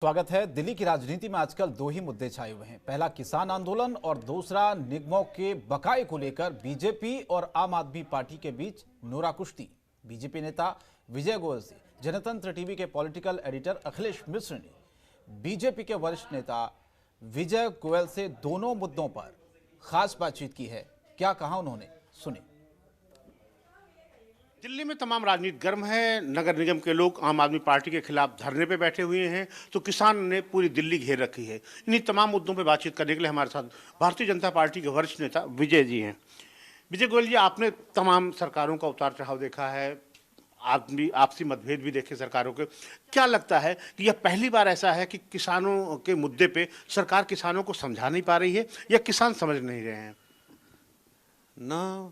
स्वागत है। दिल्ली की राजनीति में आजकल दो ही मुद्दे छाए हुए हैं। पहला किसान आंदोलन और दूसरा निगमों के बकाये को लेकर बीजेपी और आम आदमी पार्टी के बीच नोरा कुश्ती। बीजेपी नेता विजय गोयल से जनतंत्र टीवी के पॉलिटिकल एडिटर अखिलेश मिश्र ने बीजेपी के वरिष्ठ नेता विजय गोयल से दोनों मुद्दों पर खास बातचीत की है। क्या कहा उन्होंने, सुने। दिल्ली में तमाम राजनीति गर्म है। नगर निगम के लोग आम आदमी पार्टी के खिलाफ धरने पे बैठे हुए हैं, तो किसान ने पूरी दिल्ली घेर रखी है। इन्हीं तमाम मुद्दों पे बातचीत करने के लिए हमारे साथ भारतीय जनता पार्टी के वरिष्ठ नेता विजय जी हैं। विजय गोयल जी, आपने तमाम सरकारों का उतार चढ़ाव देखा है, आपसी मतभेद भी देखे सरकारों के। क्या लगता है कि यह पहली बार ऐसा है कि किसानों के मुद्दे पे सरकार किसानों को समझा नहीं पा रही है या किसान समझ नहीं रहे हैं? ना,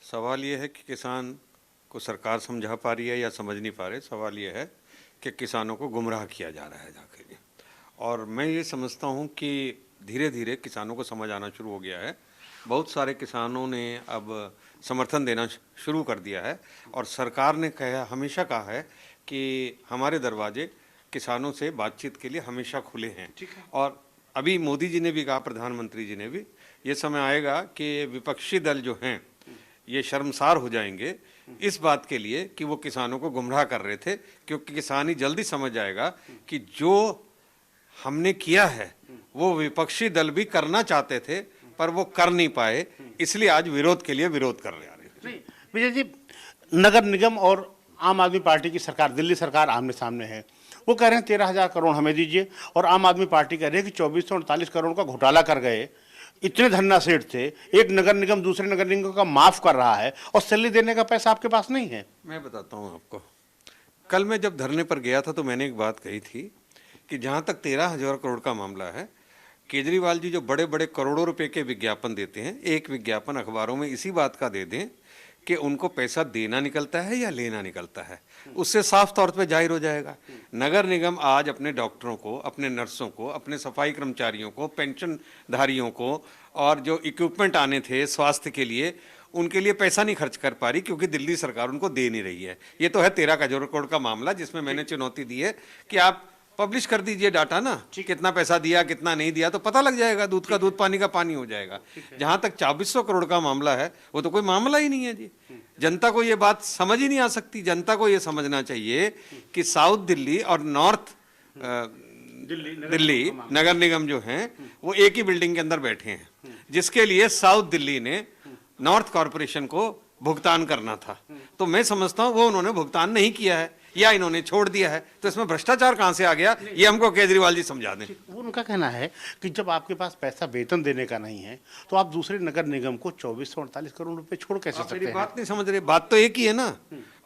सवाल ये है कि किसान को सरकार समझा पा रही है या समझ नहीं पा रहे। सवाल ये है कि किसानों को गुमराह किया जा रहा है जाके। और मैं ये समझता हूँ कि धीरे धीरे किसानों को समझ आना शुरू हो गया है। बहुत सारे किसानों ने अब समर्थन देना शुरू कर दिया है और सरकार ने हमेशा कहा है कि हमारे दरवाजे किसानों से बातचीत के लिए हमेशा खुले हैं। और अभी मोदी जी ने भी कहा, प्रधानमंत्री जी ने भी, ये समय आएगा कि विपक्षी दल जो हैं ये शर्मसार हो जाएंगे इस बात के लिए कि वो किसानों को गुमराह कर रहे थे, क्योंकि किसान ही जल्दी समझ जाएगा कि जो हमने किया है वो विपक्षी दल भी करना चाहते थे पर वो कर नहीं पाए, इसलिए आज विरोध के लिए विरोध कर रहे हैं। विजय जी, नगर निगम और आम आदमी पार्टी की सरकार, दिल्ली सरकार आमने सामने है। वो कह रहे हैं 13,000 करोड़ हमें दीजिए, और आम आदमी पार्टी कह रही है कि 2448 करोड़ का घोटाला कर गए। इतने धन्नासेठ थे, एक नगर निगम दूसरे नगर निगम का माफ कर रहा है और सैलरी देने का पैसा आपके पास नहीं है। मैं बताता हूँ आपको, कल मैं जब धरने पर गया था तो मैंने एक बात कही थी कि जहाँ तक 13,000 करोड़ का मामला है, केजरीवाल जी जो बड़े बड़े करोड़ों रुपए के विज्ञापन देते हैं, एक विज्ञापन अखबारों में इसी बात का दे दें कि उनको पैसा देना निकलता है या लेना निकलता है, उससे साफ तौर पे जाहिर हो जाएगा। नगर निगम आज अपने डॉक्टरों को, अपने नर्सों को, अपने सफाई कर्मचारियों को, पेंशनधारियों को और जो इक्विपमेंट आने थे स्वास्थ्य के लिए, उनके लिए पैसा नहीं खर्च कर पा रही क्योंकि दिल्ली सरकार उनको दे नहीं रही है। ये तो है 13,000 करोड़ का मामला, जिसमें मैंने चुनौती दी है कि आप पब्लिश कर दीजिए डाटा ना, कितना पैसा दिया कितना नहीं दिया, तो पता लग जाएगा, दूध का दूध पानी का पानी हो जाएगा। जहां तक 2400 करोड़ का मामला है वो तो कोई मामला ही नहीं है जी। जनता को ये बात समझ ही नहीं आ सकती। जनता को ये समझना चाहिए कि साउथ दिल्ली और नॉर्थ दिल्ली नगर निगम जो हैं वो एक ही बिल्डिंग के अंदर बैठे हैं, जिसके लिए साउथ दिल्ली ने नॉर्थ कॉर्पोरेशन को भुगतान करना था। तो मैं समझता हूं वो उन्होंने भुगतान नहीं किया है या इन्होंने छोड़ दिया है, तो इसमें भ्रष्टाचार कहां से आ गया, ये हमको केजरीवाल जी समझा दें। वो उनका कहना है कि जब आपके पास पैसा वेतन देने का नहीं है तो आप दूसरे नगर निगम को 2448 करोड़ रुपए छोड़ कैसे सकते हैं? बात नहीं समझ रहे। बात तो एक ही है ना,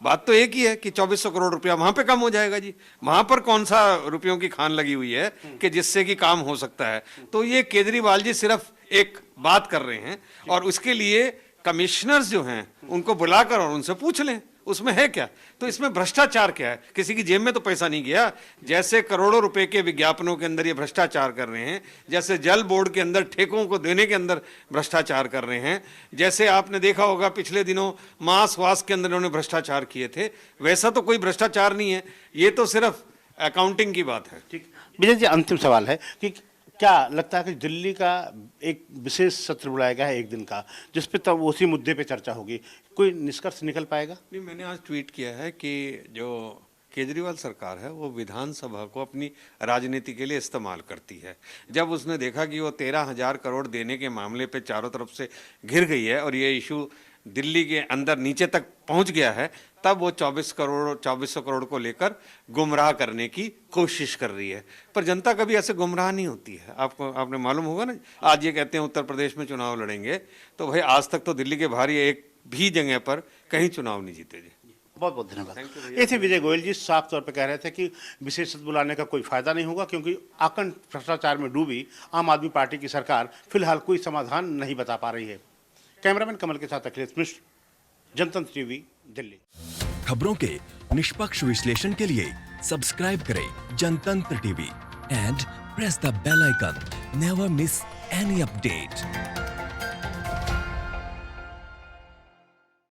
बात तो एक ही है कि 2400 करोड़ रुपया वहां पे कम हो जाएगा जी। वहां पर कौन सा रुपयों की खान लगी हुई है कि जिससे कि काम हो सकता है? तो ये केजरीवाल जी सिर्फ एक बात कर रहे हैं और उसके लिए कमिश्नर्स जो हैं उनको बुलाकर और उनसे पूछ लें उसमें है क्या। तो इसमें भ्रष्टाचार क्या है? किसी की जेब में तो पैसा नहीं गया। जैसे करोड़ों रुपए के विज्ञापनों के अंदर ये भ्रष्टाचार कर रहे हैं, जैसे जल बोर्ड के अंदर ठेकों को देने के अंदर भ्रष्टाचार कर रहे हैं, जैसे आपने देखा होगा पिछले दिनों मांस वास के अंदर उन्होंने भ्रष्टाचार किए थे, वैसा तो कोई भ्रष्टाचार नहीं है। ये तो सिर्फ अकाउंटिंग की बात है। ठीक, विजय जी, अंतिम सवाल है कि क्या लगता है कि दिल्ली का एक विशेष सत्र बुलाया गया है एक दिन का, जिस पे तब उसी मुद्दे पे चर्चा होगी, कोई निष्कर्ष निकल पाएगा? नहीं, मैंने आज ट्वीट किया है कि जो केजरीवाल सरकार है वो विधानसभा को अपनी राजनीति के लिए इस्तेमाल करती है। जब उसने देखा कि वो 13,000 करोड़ देने के मामले पे चारों तरफ से घिर गई है और ये इशू दिल्ली के अंदर नीचे तक पहुंच गया है, तब वो 2400 करोड़ को लेकर गुमराह करने की कोशिश कर रही है। पर जनता कभी ऐसे गुमराह नहीं होती है। आपने मालूम होगा ना, आज ये कहते हैं उत्तर प्रदेश में चुनाव लड़ेंगे, तो भाई आज तक तो दिल्ली के बाहर एक भी जगह पर कहीं चुनाव नहीं जीते जी। बहुत बहुत धन्यवाद। ये थे विजय गोयल जी, साफ तौर पर कह रहे थे कि विशेष सत्र बुलाने का कोई फायदा नहीं होगा क्योंकि आकंठ भ्रष्टाचार में डूबी आम आदमी पार्टी की सरकार फिलहाल कोई समाधान नहीं बता पा रही है। कैमरामैन कमल के साथ अखिलेश मिश्र, जनतंत्र टीवी, दिल्ली। खबरों के निष्पक्ष विश्लेषण के लिए सब्सक्राइब करें Janatantra TV and press the bell icon. Never miss any update.